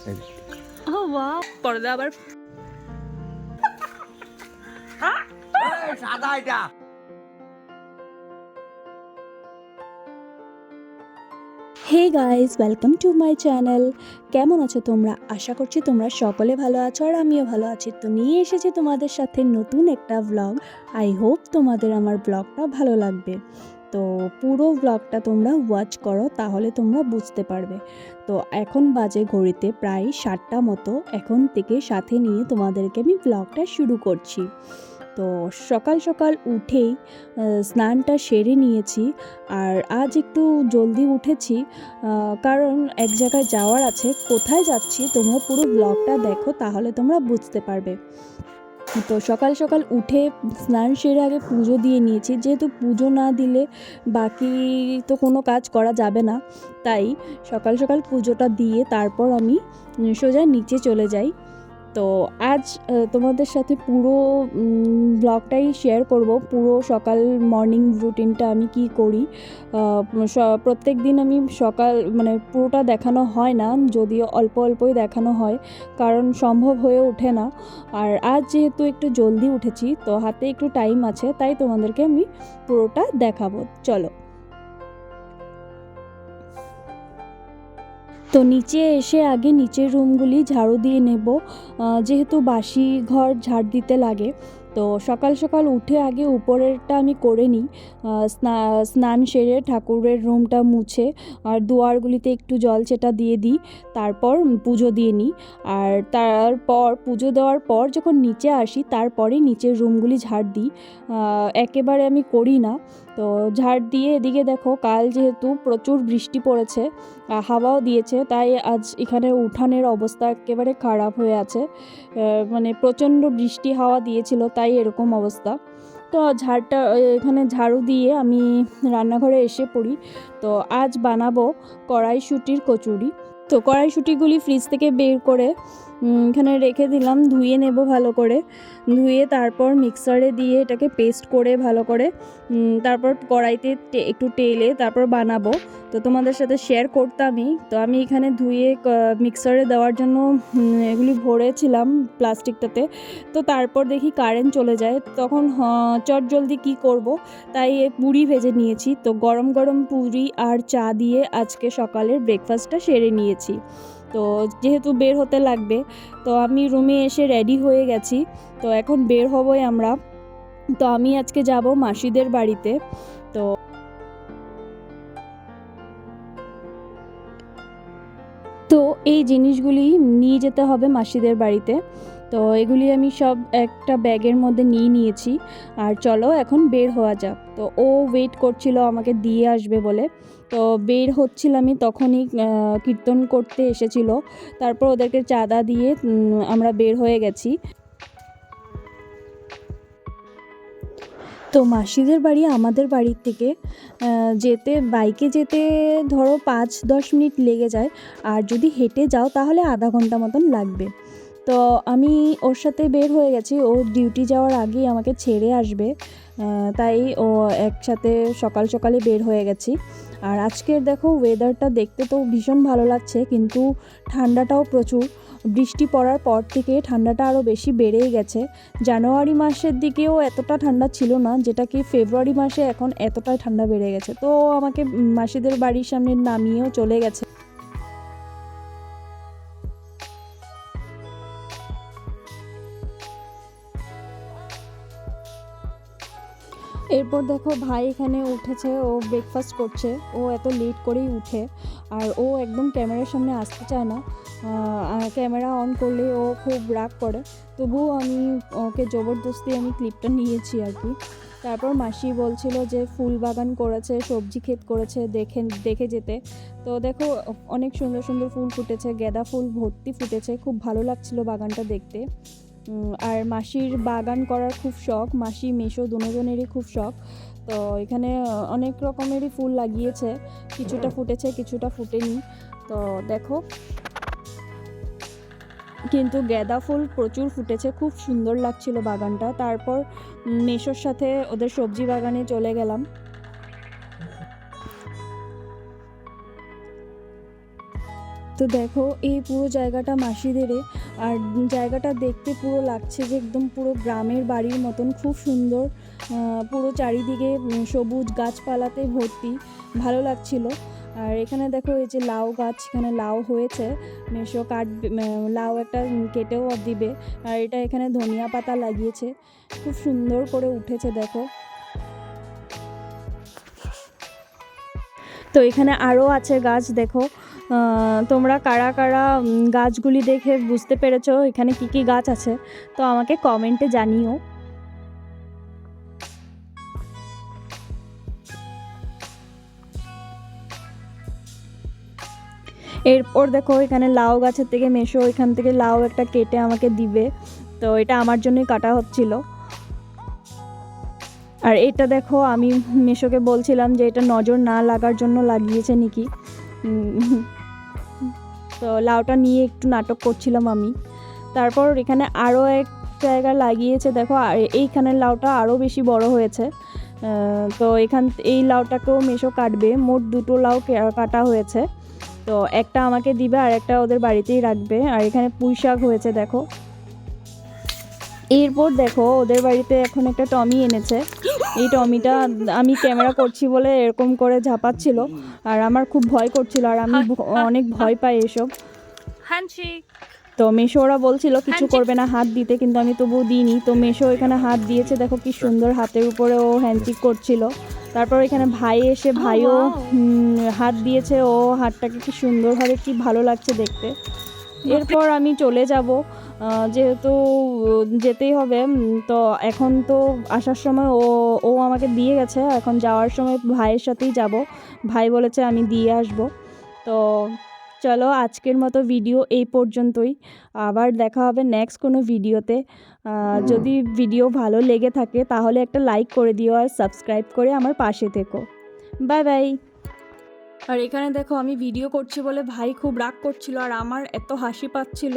ও wow, পর্দা আবার সাদা এটা। Hey guys, welcome to my channel. কেমন আছো তোমরা? আশা করছি তোমরা সকলে ভালো আছো আর আমিও ভালো আছি। তো নিয়ে এসেছি তোমাদের সাথে নতুন একটা ব্লগ। আই হোপ তোমাদের আমার ব্লগটা ভালো লাগবে। তো পুরো ব্লগটা তোমরা ওয়াচ করো, তাহলে তোমরা বুঝতে পারবে। তো এখন বাজে ঘড়িতে প্রায় 7টা মতো। এখন থেকে সাথে নিয়ে তোমাদেরকে আমি ব্লগটা শুরু করছি। তো সকাল সকাল উঠেই স্নানটা সেরে নিয়েছি। আর আজ একটু জলদি উঠেছি, কারণ এক জায়গায় যাওয়ার আছে। কোথায় যাচ্ছি তোমরা পুরো ব্লগটা দেখো, তাহলে তোমরা বুঝতে পারবে। তো সকাল সকাল উঠে স্নান সেরে আগে পুজো দিয়ে নিয়েছি, যেহেতু পুজো না দিলে বাকি তো কোনো কাজ করা যাবে না। তাই সকাল সকাল পুজোটা দিয়ে তারপর আমি সোজা নিচে চলে যাই। তো আজ তোমাদের সাথে পুরো ব্লগটাই শেয়ার করব। পুরো সকাল মর্নিং রুটিনটা আমি কি করি। প্রত্যেক দিন আমি সকাল পুরোটা দেখানো হয় না, যদিও অল্প অল্পই দেখানো হয়, কারণ সম্ভব হয়ে ওঠে না। আর আজ যেহেতু একটু জলদি উঠেছি, তো হাতে একটু টাইম আছে, তাই তোমাদেরকে আমি পুরোটা দেখাবো। চলো। তো নিচে এসে আগে নিচের রুমগুলি ঝাড়ু দিয়ে নেব, যেহেতু বাসি ঘর ঝাড় দিতে লাগে। তো সকাল সকাল উঠে আগে উপরেরটা আমি করে নিই। স্নান সেরে ঠাকুরের রুমটা মুছে আর দুয়ারগুলিতে একটু জল ছেটা দিয়ে দিই। তারপর পুজো দিয়ে নিই। আর তারপর পুজো দেওয়ার পর যখন নিচে আসি, তারপরে নিচের রুমগুলি ঝাড় দিই। একেবারে আমি করি না। তো ঝাড় দিয়ে এদিকে দেখো, কাল যেহেতু প্রচুর বৃষ্টি পড়েছে, হাওয়াও দিয়েছে, তাই আজ এখানে উঠানের অবস্থা একেবারে খারাপ হয়ে আছে। প্রচণ্ড বৃষ্টি হাওয়া দিয়েছিল, তাই এরকম অবস্থা। তো এখানে ঝাড়ু দিয়ে আমি রান্নাঘরে এসে পড়ি। তো আজ বানাবো কড়াইশুঁটির কচুরি। তো কড়াইশুঁটিগুলি ফ্রিজ থেকে বের করে এখানে রেখে দিলাম, ধুয়ে নেব ভালো করে। ধুয়ে তারপর মিক্সারে দিয়ে এটাকে পেস্ট করে ভালো করে তারপর কড়াইতে একটু তেলে তারপর বানাবো। তো তোমাদের সাথে শেয়ার করতামই। তো আমি এখানে ধুয়ে মিক্সারে দেওয়ার জন্য এগুলি ভরেছিলাম প্লাস্টিকটাতে। তো তারপর দেখি কারেন্ট চলে যায়, তখন চট জলদি কী করব, তাই পুরি ভেজে নিয়েছি। তো গরম গরম পুরি আর চা দিয়ে আজকে সকালের ব্রেকফাস্টটা সেরে নিয়েছি। তো যেহেতু বের হতে লাগবে, তো আমি রুমে এসে রেডি হয়ে গেছি। তো এখন বের হবই আমরা। তো আমি আজকে যাব মাসিদের বাড়িতে। তো এই জিনিসগুলি নিয়ে যেতে হবে মাসিদের বাড়িতে। তো এগুলি আমি সব একটা ব্যাগের মধ্যে নিয়ে নিয়েছি। আর চলো এখন বের হওয়া যাক। তো ও ওয়েট করছিল আমাকে দিয়ে আসবে বলে। তো বের হচ্ছিলাম আমি, তখনই কীর্তন করতে এসেছিল। তারপর ওদেরকে চাঁদা দিয়ে আমরা বের হয়ে গেছি। তো মাসিদের বাড়ি আমাদের বাড়ির থেকে বাইকে যেতে ধরো 5-10 মিনিট লেগে যায়। আর যদি হেঁটে যাও তাহলে আধা ঘন্টা মতন লাগবে। তো আমি ওর সাথে বের হয়ে গেছি, ও ডিউটি যাওয়ার আগেই আমাকে ছেড়ে আসবে। তাই ও একসাথে সকাল সকালে বের হয়ে গেছি। আর আজকের দেখো ওয়েদারটা দেখতে তো ভীষণ ভালো লাগছে, কিন্তু ঠান্ডাটাও প্রচুর। বৃষ্টি পড়ার পর থেকে ঠান্ডাটা আরও বেশি বেড়েই গেছে। জানুয়ারি মাসের দিকেও এতটা ঠান্ডা ছিল না, যেটা কি ফেব্রুয়ারি মাসে এখন এতটাই ঠান্ডা বেড়ে গেছে। তো আমাকে মাসিদের বাড়ির সামনে নামিয়েও চলে গেছে। এরপর দেখো ভাই এখানে উঠেছে, ও ব্রেকফাস্ট করছে। ও এত লেট করেই উঠে, আর ও একদম ক্যামেরার সামনে আসতে চায় না। ক্যামেরা অন করলে ও খুব রাগ করে। তবুও আমি ওকে জবরদস্তি আমি ক্লিপটা নিয়েছি আর কি। তারপর মাসি বলছিল যে ফুল বাগান করেছে, সবজি ক্ষেত করেছে, দেখে যেতে। তো দেখো অনেক সুন্দর সুন্দর ফুল ফুটেছে, গাঁদা ফুল ভর্তি ফুটেছে, খুব ভালো লাগছিল বাগানটা দেখতে। আর মাসির বাগান করার খুব শখ, মাসি মেশো দুজনেরই খুব শখ। তো এখানে অনেক রকমেরই ফুল লাগিয়েছে, কিছুটা ফুটেছে কিছুটা ফুটেনি। তো দেখো, কিন্তু গাঁদা ফুল প্রচুর ফুটেছে, খুব সুন্দর লাগছিল বাগানটা। তারপর মেশোর সাথে ওদের সবজি বাগানে চলে গেলাম। তো দেখো এই পুরো জায়গাটা মাসিদেরে, আর জায়গাটা দেখতে পুরো লাগছে যে একদম পুরো গ্রামের বাড়ির মতন, খুব সুন্দর। পুরো চারিদিকে সবুজ গাছপালাতে ভর্তি, ভালো লাগছিল। আর এখানে দেখো এই যে লাউ গাছ, এখানে লাউ হয়েছে, মেশো কাটবে, লাউ একটা কেটেও দিবে। আর এটা এখানে ধনিয়া পাতা লাগিয়েছে, খুব সুন্দর করে উঠেছে দেখো। তো এখানে আরও আছে গাছ দেখো। তোমরা কারা কারা গাছগুলি দেখে বুঝতে পেরেছো এখানে কি কি গাছ আছে, তো আমাকে কমেন্টে জানিও। এরপর দেখো এখানে লাউ গাছের থেকে মেশো এখান থেকে লাউ একটা কেটে আমাকে দিবে, তো এটা আমার জন্যই কাটা হচ্ছিল। আর এটা দেখো আমি মেশোকে বলছিলাম যে এটা নজর না লাগার জন্য লাগিয়েছে নাকি, তো লাউটা নিয়ে একটু নাটক করছিলাম আমি। তারপর এখানে আরও এক জায়গা লাগিয়েছে দেখো, আর এইখানের লাউটা আরও বেশি বড় হয়েছে। তো এই লাউটাকেও মেশো কাটবে, মোট 2টো লাউ কাটা হয়েছে। তো একটা আমাকে দিবে আর একটা ওদের বাড়িতেই রাখবে। আর এখানে পুঁই শাক হয়েছে দেখো। এরপর দেখো ওদের বাড়িতে এখন একটা টমি এনেছে, এই টমিটা আমি ক্যামেরা করছি বলে এরকম করে ঝাঁপাচ্ছিল, আর আমার খুব ভয় করছিল, আর আমি অনেক ভয় পাই এসব। তো মেশো ওরা বলছিল কিছু করবে না হাত দিতে, কিন্তু আমি তবুও দিইনি। তো মেশো এখানে হাত দিয়েছে দেখো, কি সুন্দর হাতের উপরে ও হ্যান্ডশেক করছিল। তারপর এখানে ভাই এসে ভাইও হাত দিয়েছে, ও হাতটাকে কি সুন্দরভাবে, কি ভালো লাগছে দেখতে। এরপর আমি চলে যাব, যেহেতু যেতেই হবে। তো এখন তো আসার সময় ও আমাকে দিয়ে গেছে, এখন যাওয়ার সময় ভাইয়ের সাথেই যাব, ভাই বলেছে আমি দিয়ে আসব। তো চলো আজকের মতো ভিডিও এই পর্যন্তই, আবার দেখা হবে নেক্সট কোনো ভিডিওতে। যদি ভিডিও ভালো লেগে থাকে তাহলে একটা লাইক করে দিও, আর সাবস্ক্রাইব করে আমার পাশে থেকো। Bye bye. আর এখানে দেখো আমি ভিডিও করছি বলে ভাই খুব রাগ করছিল, আর আমার এত হাসি পাচ্ছিল,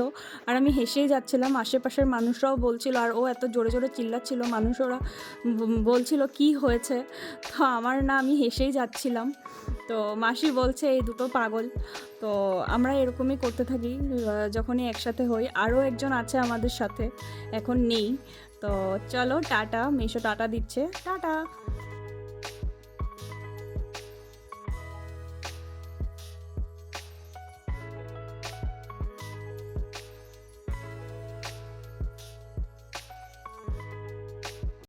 আর আমি হেসেই যাচ্ছিলাম। আশেপাশের মানুষরাও বলছিল, আর ও এত জোরে জোরে চিল্লাচ্ছিল, মানুষরা বলছিল কি হয়েছে, তো আমার না, আমি হেসেই যাচ্ছিলাম। তো মাসি বলছে এই দুটো পাগল। তো আমরা এরকমই করতে থাকি যখনই একসাথে হই। আরও একজন আছে আমাদের সাথে, এখন নেই। তো চলো টাটা, মেশো টাটা দিচ্ছে, টাটা।